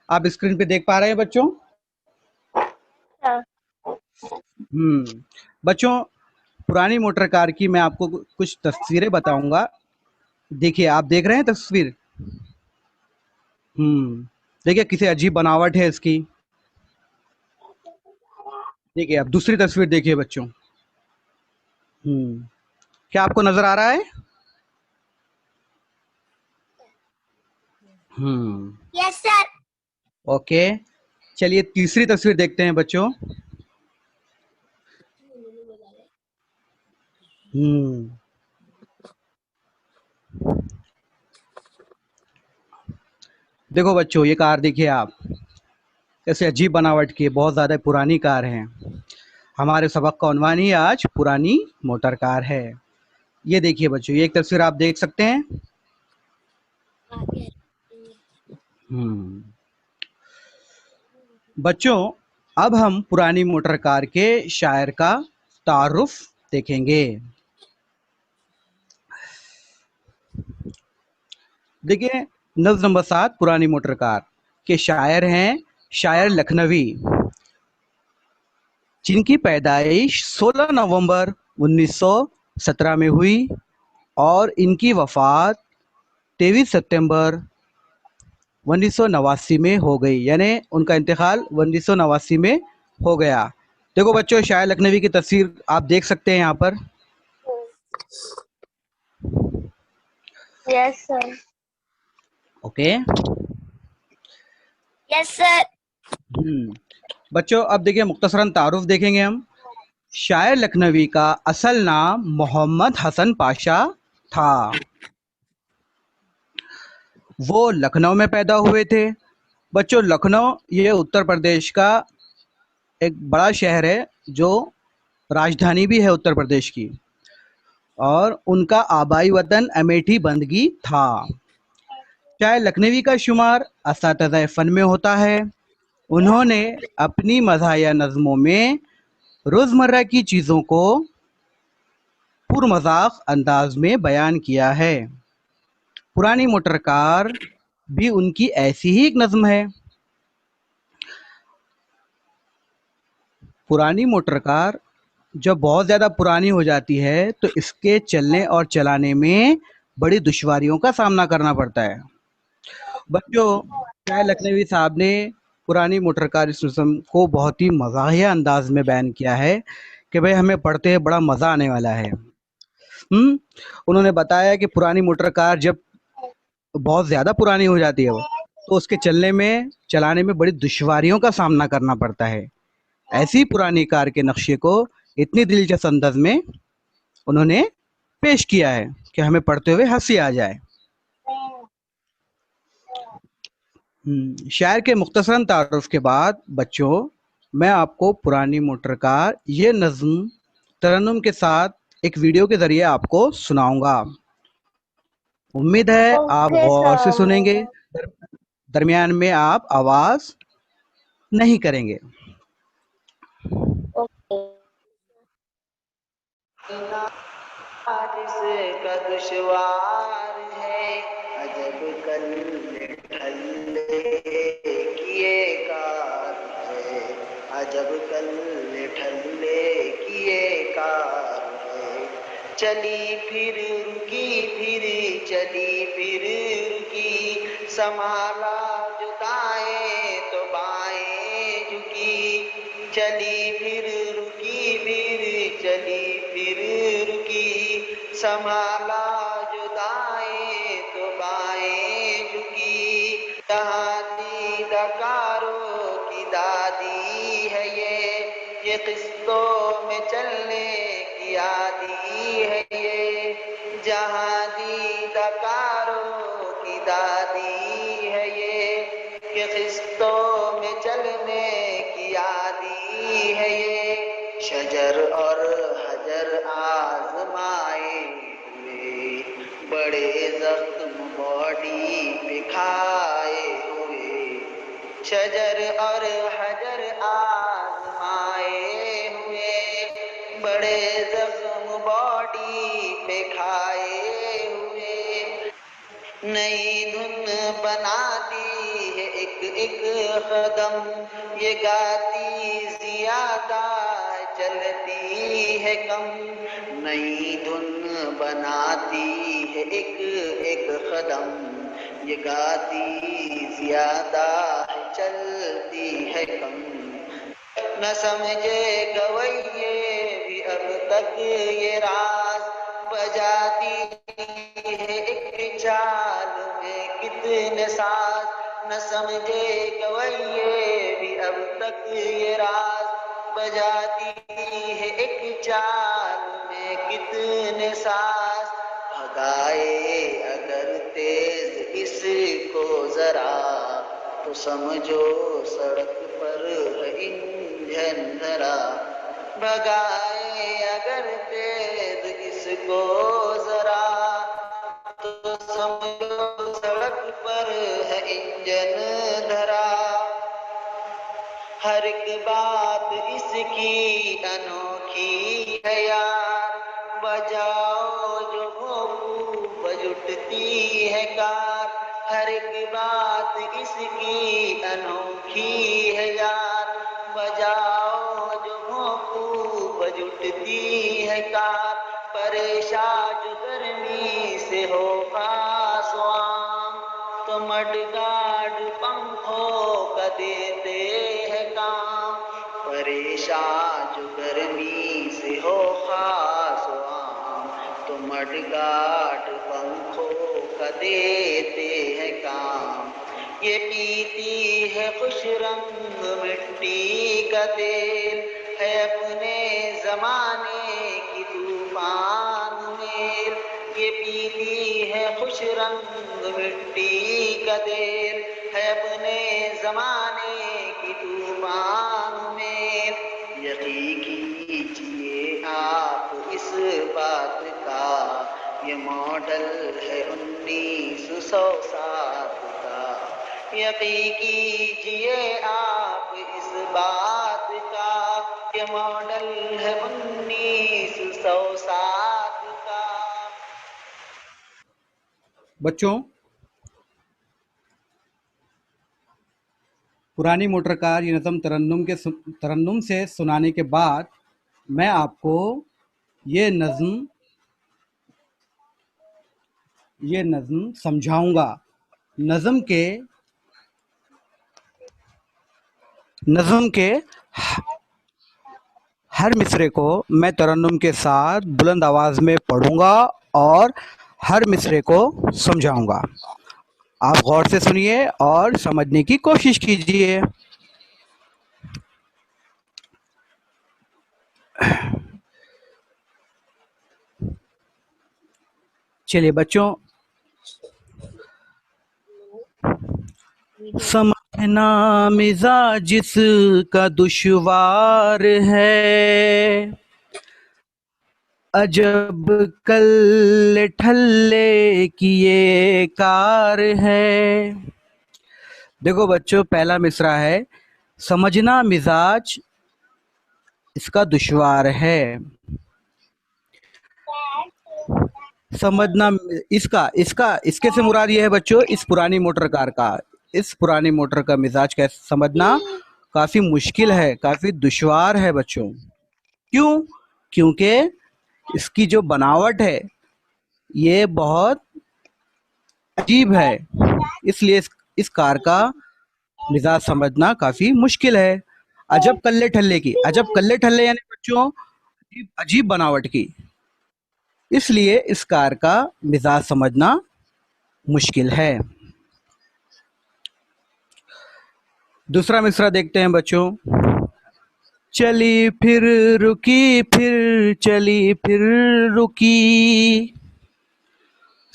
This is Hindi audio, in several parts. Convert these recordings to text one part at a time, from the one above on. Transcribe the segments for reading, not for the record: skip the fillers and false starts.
आप स्क्रीन पे देख पा रहे हैं बच्चों? हाँ। बच्चों, पुरानी मोटर कार की मैं आपको कुछ तस्वीरें बताऊंगा। देखिए, आप देख रहे हैं तस्वीर? देखिए किसी अजीब बनावट है इसकी। देखिए, अब दूसरी तस्वीर देखिए बच्चों। क्या आपको नजर आ रहा है? Yes sir. ओके, चलिए तीसरी तस्वीर देखते हैं बच्चों। देखो बच्चों, ये कार देखिए आप, कैसे अजीब बनावट की है, बहुत ज़्यादा पुरानी कार है। हमारे सबक का उन्वान ही आज पुरानी मोटर कार है। ये देखिए बच्चों, ये एक तस्वीर आप देख सकते हैं। हम्म बच्चों, अब हम पुरानी मोटर कार के शायर का तारुफ देखेंगे। देखिए, नज्म नंबर 7 पुरानी मोटर कार के शायर हैं शायर लखनवी, जिनकी पैदाइश 16 नवंबर 1917 में हुई और इनकी वफात 23 सितंबर 1989 में हो गई, यानी उनका इंतकाल 1989 में हो गया। देखो बच्चों, शायर लखनवी की तस्वीर आप देख सकते हैं यहाँ पर। Yes sir. Okay. Yes sir. बच्चों, अब देखिए मुख्तसरन तारुफ देखेंगे हम। शायर लखनवी का असल नाम मोहम्मद हसन पाशा था। वो लखनऊ में पैदा हुए थे। बच्चों, लखनऊ ये उत्तर प्रदेश का एक बड़ा शहर है, जो राजधानी भी है उत्तर प्रदेश की, और उनका आबाई वतन अमेठी बंदगी था। शायर लखनवी का शुमार असातिज़ा फ़न में होता है। उन्होंने अपनी मज़ाहिया नज़्मों में रोज़मर्रा की चीज़ों को पुरमज़ाक अंदाज में बयान किया है। पुरानी मोटर कार भी उनकी ऐसी ही एक नज़्म है। पुरानी मोटर कार जब बहुत ज़्यादा पुरानी हो जाती है तो इसके चलने और चलाने में बड़ी दुश्वारियों का सामना करना पड़ता है। बच्चों, शायर लखनवी साहब ने पुरानी मोटर कार इस रस्म को बहुत ही मज़ाहिया अंदाज में बयान किया है कि भाई हमें पढ़ते हैं बड़ा मज़ा आने वाला है। उन्होंने बताया कि पुरानी मोटर कार जब बहुत ज़्यादा पुरानी हो जाती है वो, तो उसके चलने में चलाने में बड़ी दुश्वारियों का सामना करना पड़ता है। ऐसी पुरानी कार के नक्शे को इतनी दिलचस्प अंदाज में उन्होंने पेश किया है कि हमें पढ़ते हुए हंसी आ जाए। शायर के मुख्तसरन तारुफ के बाद बच्चों, मैं आपको पुरानी मोटर कार ये नज़्म तरन्नुम के साथ एक वीडियो के ज़रिए आपको सुनाऊंगा। उम्मीद है आप ओके गौर से सर। सुनेंगे, दरमियान में आप आवाज़ नहीं करेंगे। ओके। जिसका दुश्वार है अजब कल ठल्ले किए कार है, अजब कल ठल्ले किए कार है। चली फिर रुकी फिर चली फिर रुकी, संभाला जो दाएं तो बाएं झुकी। चली फिर रुकी फिर चली फिर रुकी, संभाला जो दाएं तो बाएं झुकी। यहाँ दीदकारों की दादी है ये किस्तों में चलने की आदी है ये। जहाँ दीदकारों की दादी है ये, कि किस्तों में चलने की आदी है ये। शजर और हजर आजमाए हुए, बड़े जख्म बॉडी पे खाए हुए। शजर और हजर आजमाए हुए, बड़े जख्म बॉडी पे खाए हुए। नई धुन बनाती है एक एक कदम, ये गाती ज्यादा चलती है कम। नई धुन बनाती है एक एक कदम, ये गाती ज्यादा चलती है कम। न समझे गवैये भी अब तक ये राज, बजाती है एक चाल में कितने साज। न समझे गवैये भी अब तक ये राज, बजाती है एक चाल में कितने साज। भगाए अगर तेज इसको जरा, तो समझो सड़क पर है इंजन धरा। भगाए अगर तेज इसको जरा, तो समझो सड़क पर है इंजन धरा। हर एक बात इसकी अनोखी है यार, बजाओ जो भोंपू बजुटती है कार। हर एक बात इसकी अनोखी है यार, बजाओ जो भोंपू बजुटती है कार। परेशान जो गर्मी से हो खासवाम, तो मडगाड पंखों का देते हैं काम। परेशान जो गर्मी से हो खासवाम, तो मडगाड पंखों का देते हैं काम। ये पीती है खुश रंग मिट्टी का तेल, है अपने जमाने की तूफान मेल। ये पीती है खुश रंग मिट्टी का तेल, है अपने जमाने की तूफान मेल। यकीन कीजिए आप इस बात का, ये मॉडल है 1907 का। यकीन कीजिए आप इस बात का, ये मॉडल है 1907 का। बच्चों, पुरानी मोटर कार ये नज़म तरन्नुम से सुनाने के बाद मैं आपको ये नज़म समझाऊंगा। नज़म के हर मिसरे को मैं तरन्नुम के साथ बुलंद आवाज में पढ़ूंगा और हर मिसरे को समझाऊंगा। आप गौर से सुनिए और समझने की कोशिश कीजिए। चलिए बच्चों, समझना मिजाज जिसका दुश्वार है, अजब कल ठल्ले की ये कार है। देखो बच्चों, पहला मिसरा है, समझना मिजाज इसका दुश्वार है। समझना इसके से मुराद ये है बच्चों, इस पुरानी मोटर कार का, इस पुरानी मोटर का मिजाज कैसे समझना काफी मुश्किल है, काफी दुश्वार है बच्चों। क्यों? क्योंकि इसकी जो बनावट है ये बहुत अजीब है, इसलिए इस कार का मिजाज समझना काफी मुश्किल है। अजब कल्ले ठल्ले यानी बच्चों अजीब बनावट की, इसलिए इस कार का मिजाज समझना मुश्किल है। दूसरा मिसरा देखते हैं बच्चों। चली फिर रुकी, फिर चली फिर रुकी,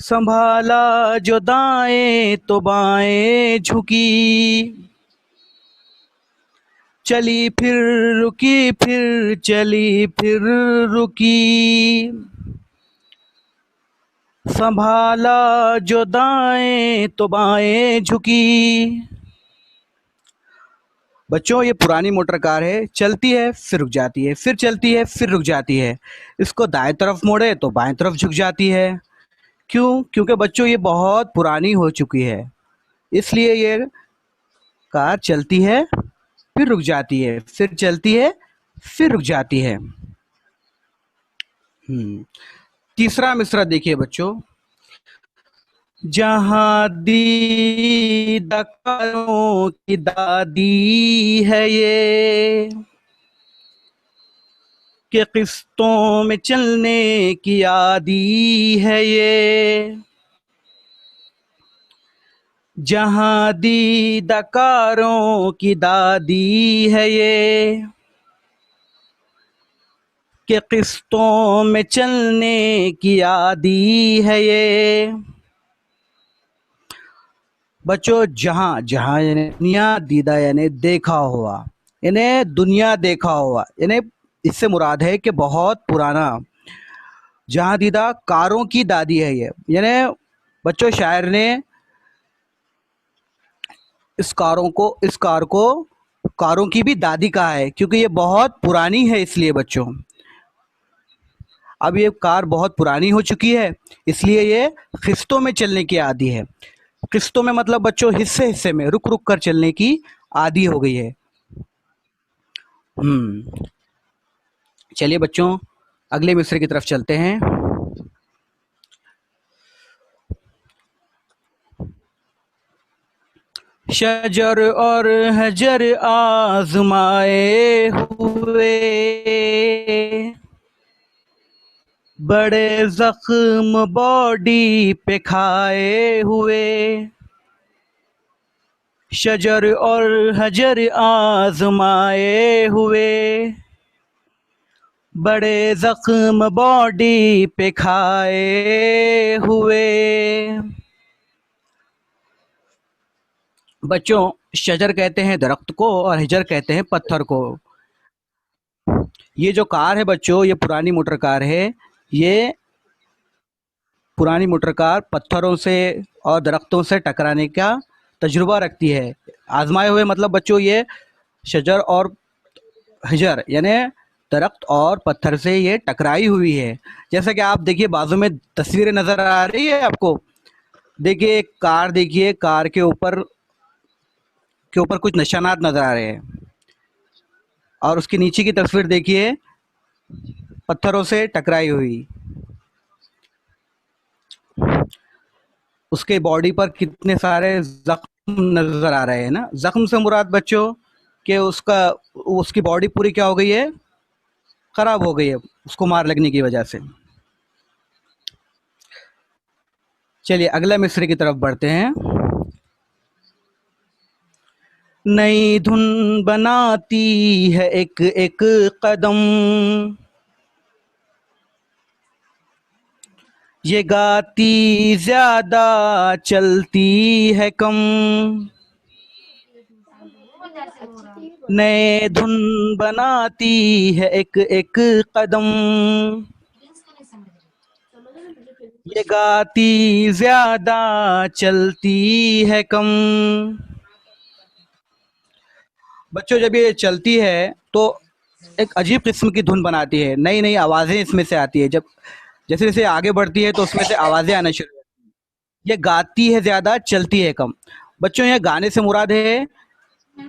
संभाला जो दाएं तो बाएं झुकी। चली फिर रुकी, फिर चली फिर रुकी, संभाला जो दाएं तो बाएं झुकी। बच्चों, ये पुरानी मोटर कार है, चलती है फिर रुक जाती है, फिर चलती है फिर रुक जाती है। इसको दाएं तरफ मोड़े तो बाएं तरफ झुक जाती है। क्यों? क्योंकि बच्चों ये बहुत पुरानी हो चुकी है, इसलिए ये कार चलती है फिर रुक जाती है, फिर चलती है फिर रुक जाती है। तीसरा मिसरा देखिए बच्चों, जहां दीदारों की दादी है ये, कि किस्तों में चलने की आदी है ये। जहां दीदाकारों की दादी है ये, कि किस्तों में चलने की आदी है ये। बच्चों जहां जहां यानी दुनिया, दीदा यानी देखा हुआ, यानी दुनिया देखा हुआ, यानी इससे मुराद है कि बहुत पुराना। जहां दीदा कारों की दादी है ये, यानी बच्चों शायर ने इस कार को कारों की भी दादी कहा है, क्योंकि ये बहुत पुरानी है, इसलिए बच्चों अब ये कार बहुत पुरानी हो चुकी है, इसलिए ये किस्तों में चलने की आदी है। किस्तों में मतलब बच्चों हिस्से हिस्से में रुक रुक कर चलने की आदी हो गई है। चलिए बच्चों अगले मिसरे की तरफ चलते हैं। शजर और हजर आजमाए हुए, बड़े जख्म बॉडी पे खाए हुए। शजर और हजर आजमाए हुए, बड़े जख्म बॉडी पे खाए हुए। बच्चों शजर कहते हैं दरख्त को और हजर कहते हैं पत्थर को। ये जो कार है बच्चों, ये पुरानी मोटर कार है। ये पुरानी मोटर कार पत्थरों से और दरख्तों से टकराने का तजुर्बा रखती है। आजमाए हुए मतलब बच्चों ये शजर और हजर यानी दरख्त और पत्थर से ये टकराई हुई है। जैसा कि आप देखिए बाजू में तस्वीरें नजर आ रही है आपको। देखिए एक कार, देखिए कार के ऊपर कुछ निशानात नजर आ रहे हैं, और उसके नीचे की तस्वीर देखिए पत्थरों से टकराई हुई। उसके बॉडी पर कितने सारे जख्म नजर आ रहे हैं ना। जख्म से मुराद बच्चों कि उसकी बॉडी पूरी क्या हो गई है, खराब हो गई है उसको मार लगने की वजह से। चलिए अगला मिसरे की तरफ बढ़ते हैं। नई धुन बनाती है एक एक कदम, ये गाती ज्यादा चलती है कम। नए धुन बनाती है एक एक कदम, ये गाती ज्यादा चलती है कम। बच्चों जब ये चलती है तो एक अजीब किस्म की धुन बनाती है, नई नई आवाजें इसमें से आती है। जब जैसे जैसे आगे बढ़ती है तो उसमें से आवाजें आना शुरू होती है। ये गाती है ज्यादा चलती है कम। बच्चों ये गाने से मुराद है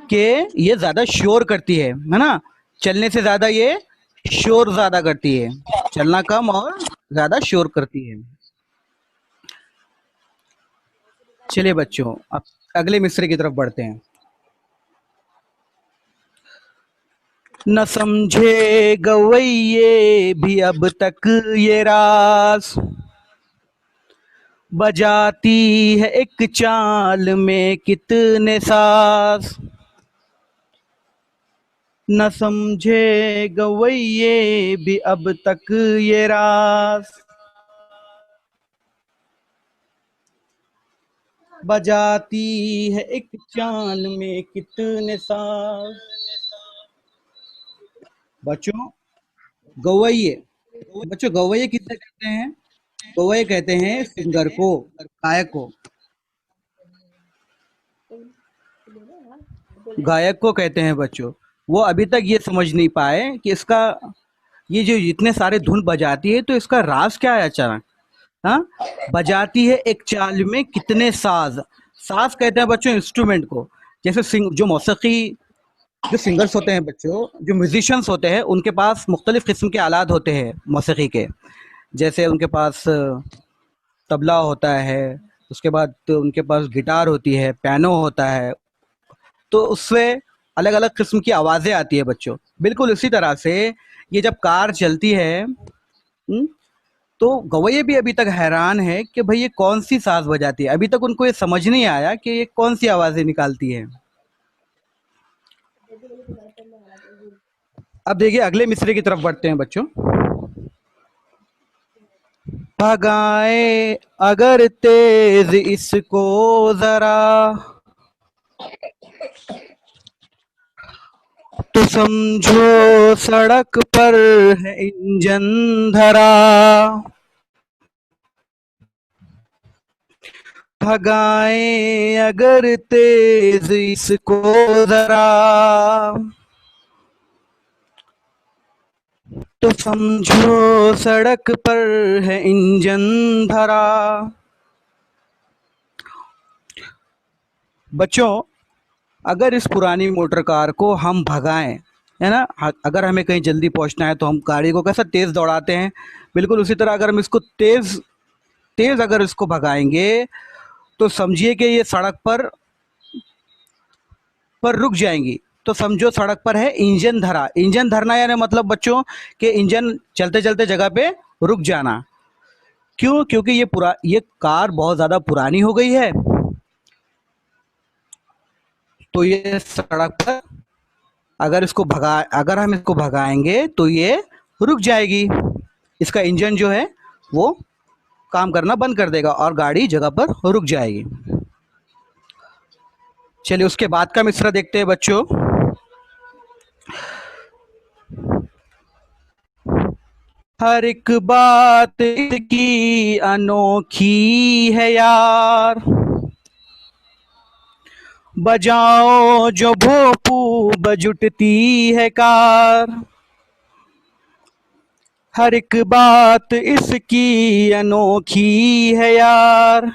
कि ये ज्यादा शोर करती है ना। चलने से ज्यादा ये शोर ज्यादा करती है, चलना कम और ज्यादा शोर करती है। चलिए बच्चों अब अगले मिसरे की तरफ बढ़ते हैं। न समझे गवैये भी अब तक ये रास, बजाती है एक चाल में कितने सास। न समझे गवैये भी अब तक ये रास, बजाती है एक चाल में कितने सास। बच्चों गवैये, बच्चों गवैये किसे कहते हैं? गवैये कहते हैं सिंगर को, गायक को। गायक को कहते हैं बच्चों। वो अभी तक ये समझ नहीं पाए कि इसका ये जो इतने सारे धुन बजाती है तो इसका राज क्या है अचानक। हाँ, बजाती है एक चाल में कितने साज। साज कहते हैं बच्चों इंस्ट्रूमेंट को। जैसे जो मौसीकी जो सिंगर्स होते हैं बच्चों, जो म्यूजिशियंस होते हैं, उनके पास मुख्तलिफ किस्म के आलात होते हैं मौसीकी के। जैसे उनके पास तबला होता है, उसके बाद तो उनके पास गिटार होती है, पियानो होता है, तो उससे अलग अलग किस्म की आवाज़ें आती है बच्चों। बिल्कुल इसी तरह से ये जब कार चलती है, हम्म, तो गवैये भी अभी तक हैरान है कि भाई ये कौन सी साज बजाती है। अभी तक उनको ये समझ नहीं आया कि ये कौन सी आवाज़ें निकालती है। अब देखिए अगले मिसरे की तरफ बढ़ते हैं बच्चों। भगाए अगर तेज इसको जरा, तो समझो सड़क पर है इंजन धरा। भगाए अगर तेज इसको जरा, तो समझो सड़क पर है इंजन धरा। बच्चों, अगर इस पुरानी मोटर कार को हम भगाएं, है ना, अगर हमें कहीं जल्दी पहुंचना है तो हम गाड़ी को कैसा तेज दौड़ाते हैं, बिल्कुल उसी तरह अगर हम इसको तेज तेज अगर इसको भगाएंगे तो समझिए कि ये सड़क पर रुक जाएंगी। तो समझो सड़क पर है इंजन धरा। इंजन धरना यानी मतलब बच्चों कि इंजन चलते चलते जगह पे रुक जाना। क्यों? क्योंकि ये कार बहुत ज्यादा पुरानी हो गई है, तो ये सड़क पर अगर हम इसको भगाएंगे तो ये रुक जाएगी। इसका इंजन जो है वो काम करना बंद कर देगा और गाड़ी जगह पर रुक जाएगी। चलिए उसके बाद का मिसरा देखते हैं बच्चों। हर एक बात इसकी अनोखी है यार, बजाओ जो भोपू बजुटती है कार। हर एक बात इसकी अनोखी है यार,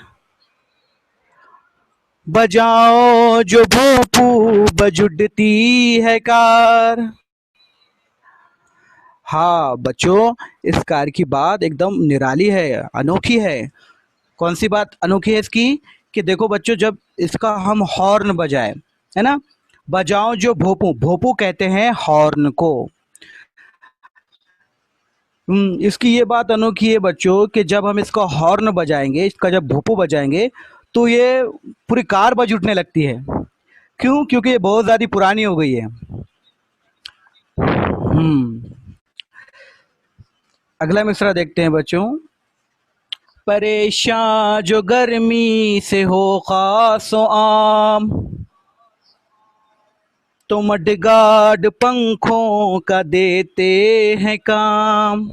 बजाओ जो भोपू बजुटती है कार। हाँ बच्चों, इस कार की बात एकदम निराली है, अनोखी है। कौन सी बात अनोखी है इसकी? कि देखो बच्चों, जब इसका हम हॉर्न बजाए, है ना, बजाओ जो भोपू, भोपू कहते हैं हॉर्न को। इसकी ये बात अनोखी है बच्चों कि जब हम इसका हॉर्न बजाएंगे, इसका जब भोपू बजाएंगे, तो ये पूरी कार बज उठने लगती है। क्यों? क्योंकि ये बहुत ज़्यादा पुरानी हो गई है। हम्म अगला मिसरा देखते हैं बच्चों। परेशान जो गर्मी से हो खासो आम, तो मडगार्ड पंखों का देते हैं काम।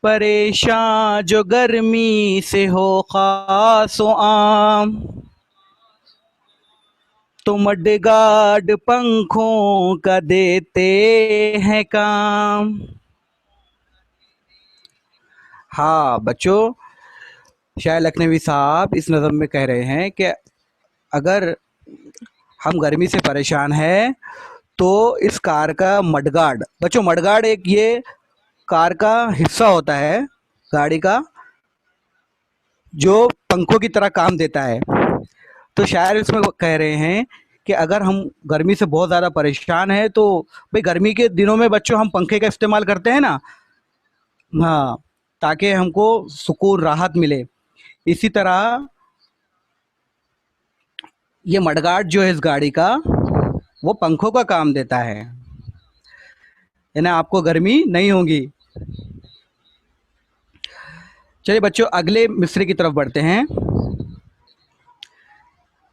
परेशान जो गर्मी से हो खासो आम, तो मडगार्ड पंखों का देते हैं काम। हाँ बच्चों, शायर लखनवी साहब इस नज़म में कह रहे हैं कि अगर हम गर्मी से परेशान हैं तो इस कार का मडगार्ड, बच्चों मडगार्ड एक ये कार का हिस्सा होता है गाड़ी का, जो पंखों की तरह काम देता है। तो शायर इसमें कह रहे हैं कि अगर हम गर्मी से बहुत ज़्यादा परेशान हैं तो भाई गर्मी के दिनों में बच्चों हम पंखे का इस्तेमाल करते हैं ना, हाँ, ताकि हमको सुकून राहत मिले। इसी तरह ये मडगार्ड जो है इस गाड़ी का, वो पंखों का काम देता है, यानी आपको गर्मी नहीं होगी। चलिए बच्चों अगले मिसरे की तरफ बढ़ते हैं।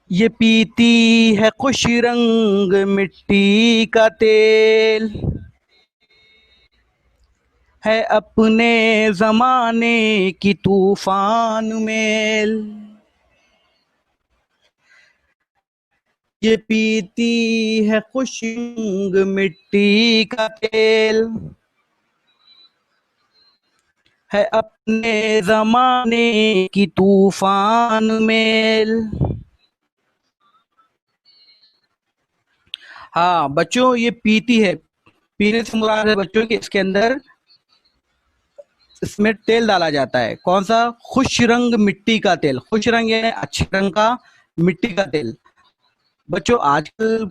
ये पीती है खुश रंग मिट्टी का तेल, है अपने जमाने की तूफान मेल। ये पीती है खुश रंग मिट्टी का तेल, है अपने जमाने की तूफान मेल। हाँ बच्चों, ये पीती है, पीने से मुराद है बच्चों कि इसके अंदर, इसमें तेल डाला जाता है। कौन सा? खुश रंग मिट्टी का तेल। खुश रंग यानी अच्छे रंग का मिट्टी का तेल। बच्चों आजकल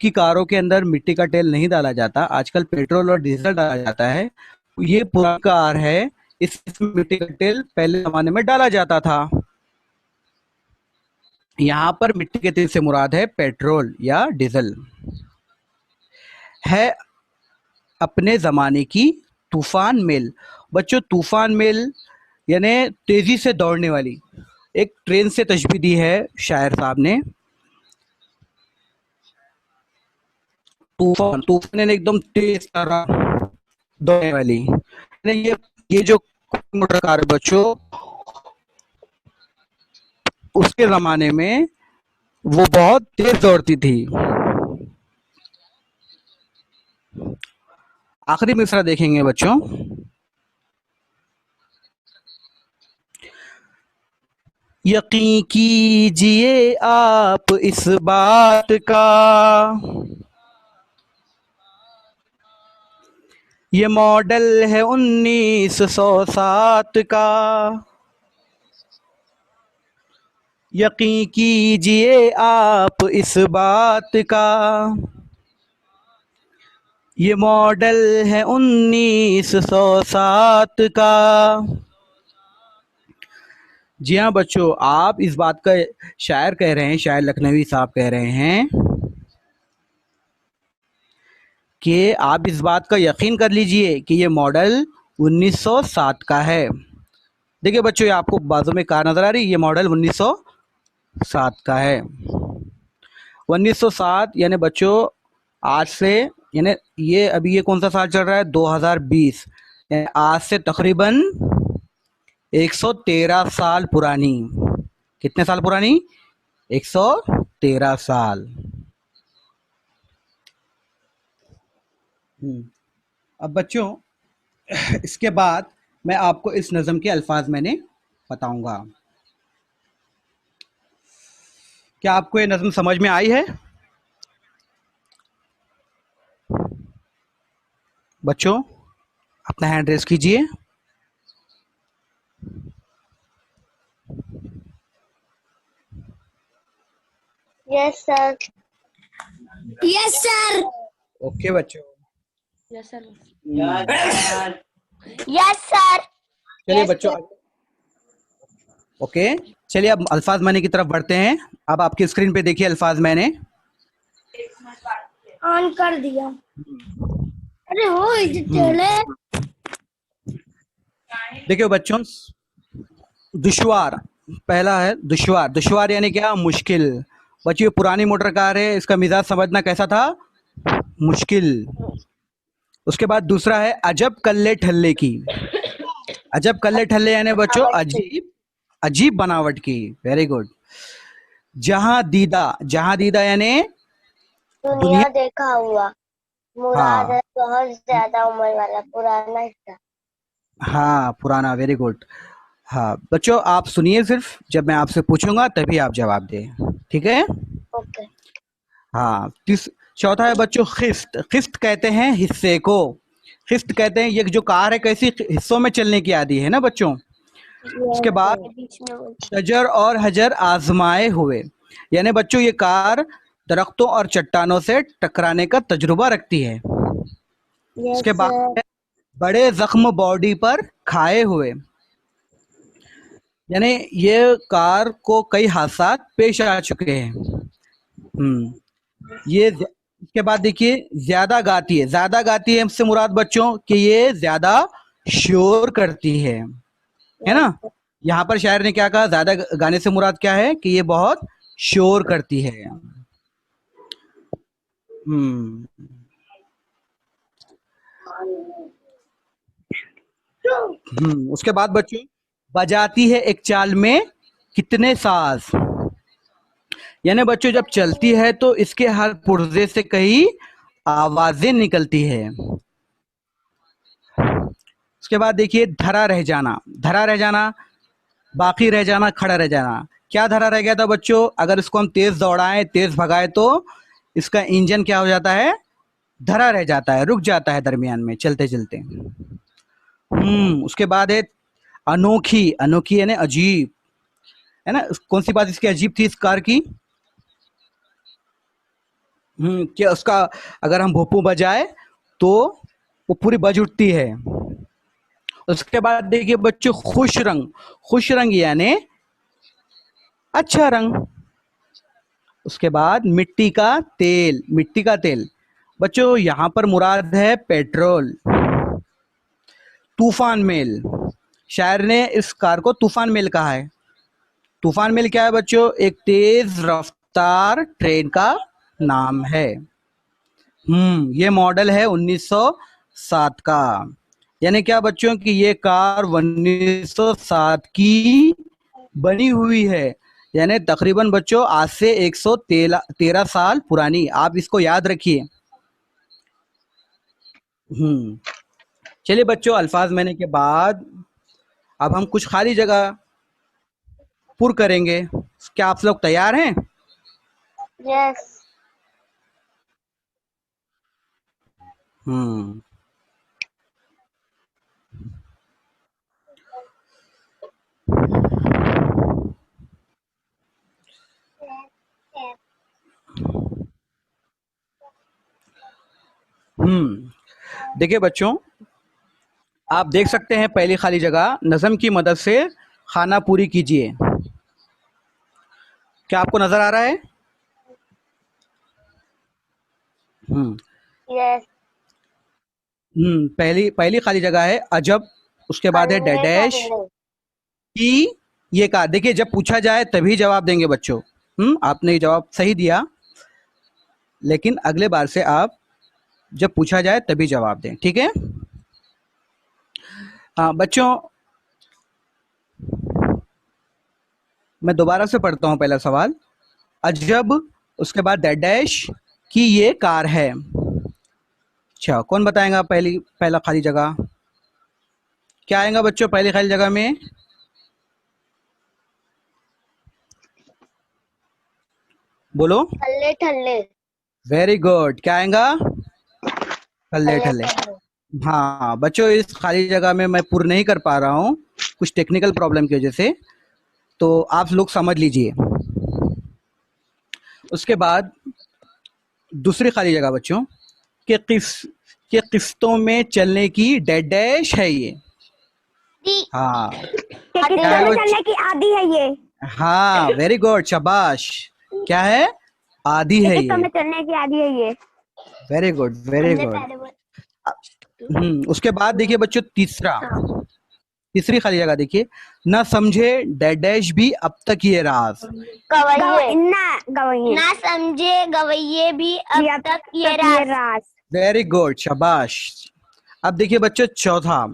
की कारों के अंदर मिट्टी का तेल नहीं डाला जाता, आजकल पेट्रोल और डीजल डाला जाता है। ये पुरानी कार है, इसमें मिट्टी का तेल पहले जमाने में डाला जाता था। यहाँ पर मिट्टी के तेल से मुराद है पेट्रोल या डीजल। है अपने जमाने की तूफान मेल। बच्चों तूफान मेल यानी तेजी से दौड़ने वाली। एक ट्रेन से तशबीह दी है शायर साहब ने। तूफान, तूफान यानी एकदम तेज तरह दौड़ने वाली। यानी ये जो मोटर कार है बच्चों, उसके जमाने में वो बहुत तेज दौड़ती थी। आखिरी मिसरा देखेंगे बच्चों। यकीन कीजिए आप इस बात का, ये मॉडल है 1907 का। यकीन कीजिए आप इस बात का, ये मॉडल है 1907 का। जी हाँ बच्चों, आप इस बात का, शायर कह रहे हैं, शायर लखनवी साहब कह रहे हैं कि आप इस बात का यकीन कर लीजिए कि ये मॉडल 1907 का है। देखिए बच्चों, ये आपको बाजू में कार नजर आ रही है, ये मॉडल 1907 का है। 1907 यानी बच्चों आज से, यानी ये अभी ये कौन सा साल चल रहा है? 2020। यानी आज से तकरीबन 113 साल पुरानी। कितने साल पुरानी? 113 साल। अब बच्चों इसके बाद मैं आपको इस नज़म के अल्फाज मैंने बताऊंगा। क्या आपको ये नज़म समझ में आई है बच्चों? अपना हैंड रेस कीजिए। Yes sir. Yes sir. Okay बच्चों। Yes sir. Yes sir. चलिए बच्चों, ओके चलिए अब अल्फाज मैंने की तरफ बढ़ते हैं। अब आपकी स्क्रीन पे देखिए अल्फाज मैंने ऑन कर दिया। अरे हो चले। देखिए बच्चों, दुश्वार, पहला है दुश्वार। दुश्वार यानी क्या? मुश्किल। बच्चों पुरानी मोटर कार है, इसका मिजाज समझना कैसा था? मुश्किल। उसके बाद दूसरा है अजब कल्ले ठल्ले की। अजब कल्ले ठल्ले यानी बच्चों अजीब, अजीब बनावट की। Very good. जहां दीदा, जहां दीदा यानी दुनिया देखा हुआ। मुराद हाँ है बहुत ज्यादा उम्र वाला पुराना हिस्सा। हाँ पुराना। Very good. हाँ बच्चों आप सुनिए, सिर्फ जब मैं आपसे पूछूंगा तभी आप जवाब दें, ठीक है? ओके। हाँ चौथा है बच्चों खिस्त। खिस्त कहते हैं हिस्से को। खिस्त कहते हैं, ये जो कार है कैसी हिस्सों में चलने की आदि है ना बच्चों। उसके बाद शजर और हजर आजमाए हुए, यानी बच्चों ये कार दरख्तों और चट्टानों से टकराने का तजुर्बा रखती है। उसके बाद बड़े जख्म बॉडी पर खाए हुए, यानी ये कार को कई हादसा पेश आ चुके हैं। ये इसके बाद देखिए ज्यादा गाती है। ज्यादा गाती है इससे मुराद बच्चों कि ये ज्यादा शोर करती है ना? यहाँ पर शायर ने क्या कहा? ज्यादा गाने से मुराद क्या है? कि ये बहुत शोर करती है। उसके बाद बच्चों बजाती है एक चाल में कितने साज, यानी बच्चों जब चलती है तो इसके हर पुर्जे से कई आवाजें निकलती है। उसके बाद देखिए धरा रह जाना, धरा रह जाना, बाकी रह जाना, खड़ा रह जाना। क्या धरा रह गया था बच्चों? अगर इसको हम तेज दौड़ाएं, तेज भगाएं तो इसका इंजन क्या हो जाता है? धरा रह जाता है, रुक जाता है दरमियान में चलते चलते। उसके बाद है अनोखी, अनोखी यानी अजीब, है ना? कौन सी बात इसकी अजीब थी इस कार की? कि उसका अगर हम भोपू बजाए तो वो पूरी बज उठती है। उसके बाद देखिए बच्चों खुश रंग, खुश रंग यानी अच्छा रंग। उसके बाद मिट्टी का तेल, मिट्टी का तेल बच्चों यहां पर मुराद है पेट्रोल। तूफान मेल, शायर ने इस कार को तूफान मेल कहा है। तूफान मेल क्या है बच्चों? एक तेज रफ्तार ट्रेन का नाम है। ये मॉडल है 1907 का। यानी क्या बच्चों की ये कार 1907 की बनी हुई है, यानी तकरीबन बच्चों आज से 113 साल पुरानी। आप इसको याद रखिए। चलिए बच्चों, अल्फाज मैंने के बाद अब हम कुछ खाली जगह पुर करेंगे। क्या आप लोग तैयार हैं? यस। हम्म देखिए बच्चों, आप देख सकते हैं पहली खाली जगह, नज़म की मदद से खाना पूरी कीजिए। क्या आपको नजर आ रहा है? यस। पहली पहली खाली जगह है अजब, उसके बाद है डैश की ये कहा। देखिए जब पूछा जाए तभी जवाब देंगे बच्चों। आपने ये जवाब सही दिया, लेकिन अगले बार से आप जब पूछा जाए तभी जवाब दें, ठीक है? बच्चों मैं दोबारा से पढ़ता हूं पहला सवाल। अजब, उसके बाद डैश की ये कार है। अच्छा, कौन बताएगा पहला खाली जगह? क्या आएगा बच्चों पहली खाली जगह में? बोलो। ठल्ले ठल्ले। Very good. क्या आएगा? ठल्ले ठल्ले। हाँ बच्चों, इस खाली जगह में मैं पूर्ण नहीं कर पा रहा हूँ कुछ टेक्निकल प्रॉब्लम की वजह से, तो आप लोग समझ लीजिए। उसके बाद दूसरी खाली जगह बच्चों के किस्तों में चलने की डैश है ये। हाँ चलने की आदि है ये। हाँ वेरी गुड, शाबाश। क्या है? आदि है ये। चलने की आदि है ये। Very good, very good. उसके बाद देखिए बच्चों तीसरी खाली जगह देखिए, ना समझे डैश भी अब तक ये राज। ना समझे गवैये भी अब तक ये राज। वेरी गुड, शाबाश। अब देखिए बच्चों चौथा,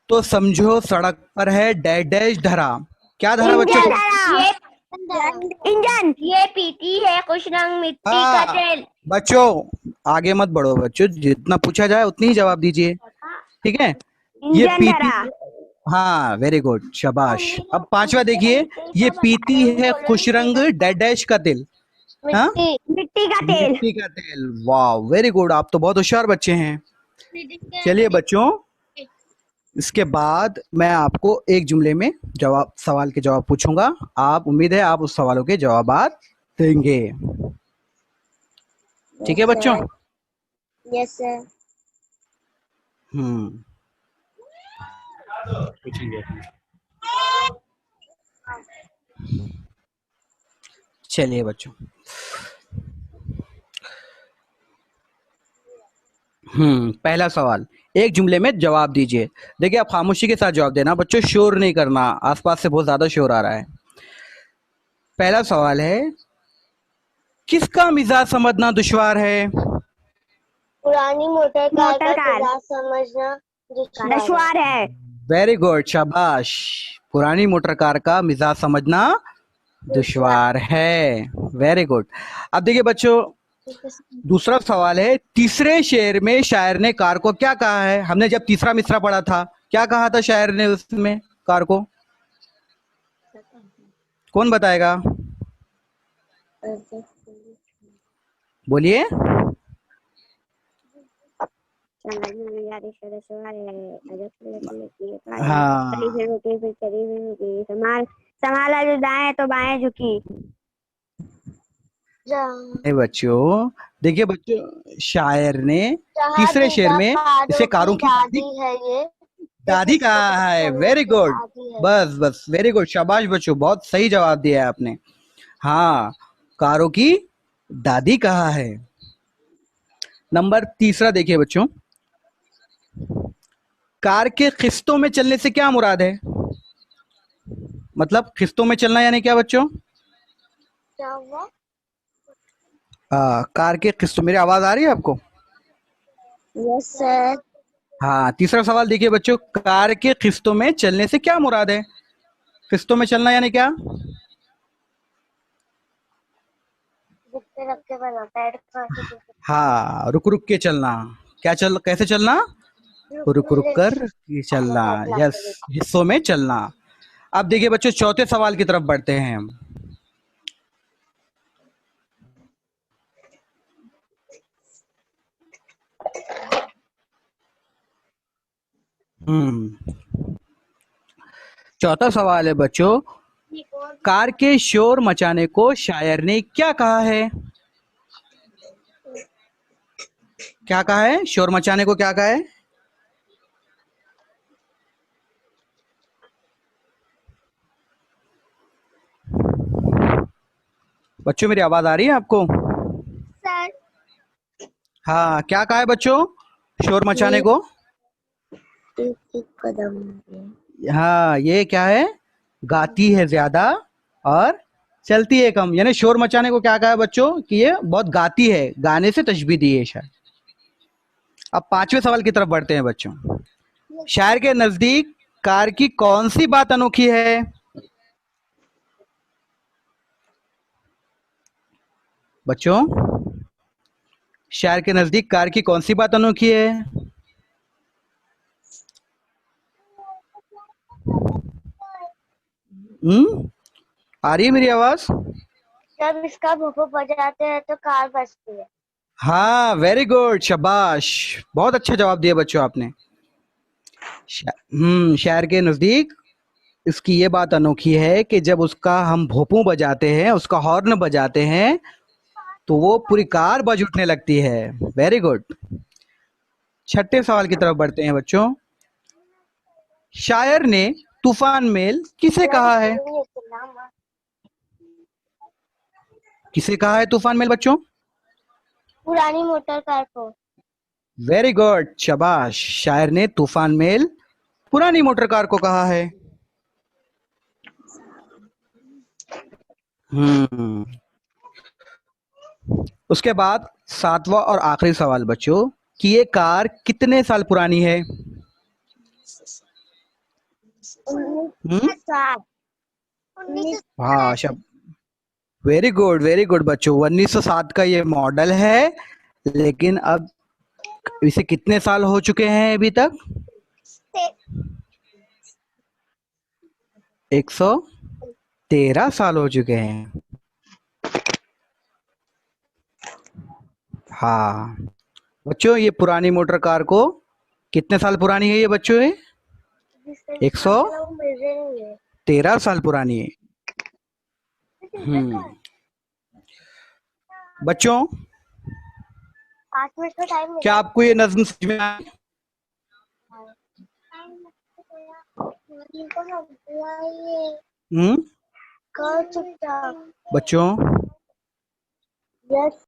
तो समझो सड़क पर है डैश धरा। क्या धरा बच्चों? इंजन। ये पीती है खुश रंग मिट्टी का तेल। बच्चों आगे मत बढ़ो बच्चों, जितना पूछा जाए उतनी ही जवाब दीजिए, ठीक है? ये पीती, हाँ वेरी गुड, शाबाश। अब पांचवा देखिए, ये पीती है खुश रंग डैश का तेल। हाँ, मिट्टी का तेल। मिट्टी का तेल। वाह वेरी गुड, आप तो बहुत होशियार बच्चे हैं। चलिए बच्चों, इसके बाद मैं आपको एक जुमले में सवाल के जवाब पूछूंगा। आप, उम्मीद है आप उस सवालों के जवाब देंगे, ठीक है बच्चों? Yes sir. चलिए बच्चों, पहला सवाल, एक जुमले में जवाब दीजिए। देखिए आप खामोशी के साथ जवाब देना बच्चों, शोर नहीं करना, आसपास से बहुत ज्यादा शोर आ रहा है। पहला सवाल है, किसका मिजाज समझना दुश्वार है? पुरानी मोटर कार का मिजाज समझना दुश्वार है। वेरी गुड, शाबाश। पुरानी मोटर कार का मिजाज समझना दुश्वार है। Very good. अब देखिए बच्चों, दूसरा सवाल है, तीसरे शेर में शायर ने कार को क्या कहा है? हमने जब तीसरा मिसरा पढ़ा था, क्या कहा था शायर ने उसमें कार को? कौन बताएगा? बोलिए। हाँ संभाला जो दाएं तो बाएं झुकी। बच्चों देखिए बच्चों, शायर ने तीसरे शेर में इसे कारों की दादी है ये दादी कहा है। वेरी गुड, बस बस वेरी गुड, शाबाश बच्चों, बहुत सही जवाब दिया है आपने। हाँ, कारों की दादी कहा है। नंबर तीसरा देखिए बच्चों, कार के किस्तों में चलने से क्या मुराद है? मतलब किस्तों में चलना यानी क्या बच्चों? क्या हुआ? कार के किस्तों, मेरी आवाज आ रही है आपको? Yes sir. हाँ, तीसरा सवाल देखिए बच्चों, कार के किस्तों में चलने से क्या मुराद है? किस्तों में चलना यानी क्या? हाँ, रुक रुक के चलना। क्या चल, कैसे चलना? रुक रुक कर चलना। यस, हिस्सों में चलना। अब देखिए बच्चों, चौथे सवाल की तरफ बढ़ते हैं हम। चौथा सवाल है बच्चों, कार के शोर मचाने को शायर ने क्या कहा है? क्या कहा है? शोर मचाने को क्या कहा है? बच्चों मेरी आवाज आ रही है आपको? सर हाँ, क्या कहा है बच्चों शोर मचाने को? कदम। हाँ, ये क्या है? गाती है ज्यादा और चलती है कम, यानी शोर मचाने को क्या कहा है बच्चों कि ये बहुत गाती है, गाने से तशबीह दी है शायद। अब पांचवें सवाल की तरफ बढ़ते हैं बच्चों, शायर के नजदीक कार की कौन सी बात अनोखी है? बच्चों, शायर के नजदीक कार की कौन सी बात अनोखी है? आ रही है मेरी आवाज? जब इसका भूपू बजाते हैं तो कार बजती है। हाँ, वेरी गुड, शाबाश, बहुत अच्छा जवाब दिया बच्चों आपने। शायर के नजदीक इसकी ये बात अनोखी है कि जब उसका हम भोंपू बजाते हैं, उसका हॉर्न बजाते हैं, तो वो पूरी कार बज उठने लगती है। Very good. छठे सवाल की तरफ बढ़ते हैं बच्चों, शायर ने तूफान मेल किसे कहा है? किसे कहा है तूफान मेल बच्चों? पुरानी मोटर कार को। वेरी गुड, शाबाश, शायर ने तूफान मेल पुरानी मोटर कार को कहा है। उसके बाद सातवां और आखिरी सवाल बच्चों, कि ये कार कितने साल पुरानी है? हाँ, शब वेरी गुड बच्चों, 1907 का ये मॉडल है, लेकिन अब इसे कितने साल हो चुके हैं अभी तक? 113 साल हो चुके हैं। हाँ बच्चों, ये पुरानी मोटर कार को कितने साल पुरानी है ये बच्चों? ये 113 साल पुरानी है। बच्चों, 5 मिनट का टाइम क्या आपको ये नज्म समझ में आई? बच्चों, यस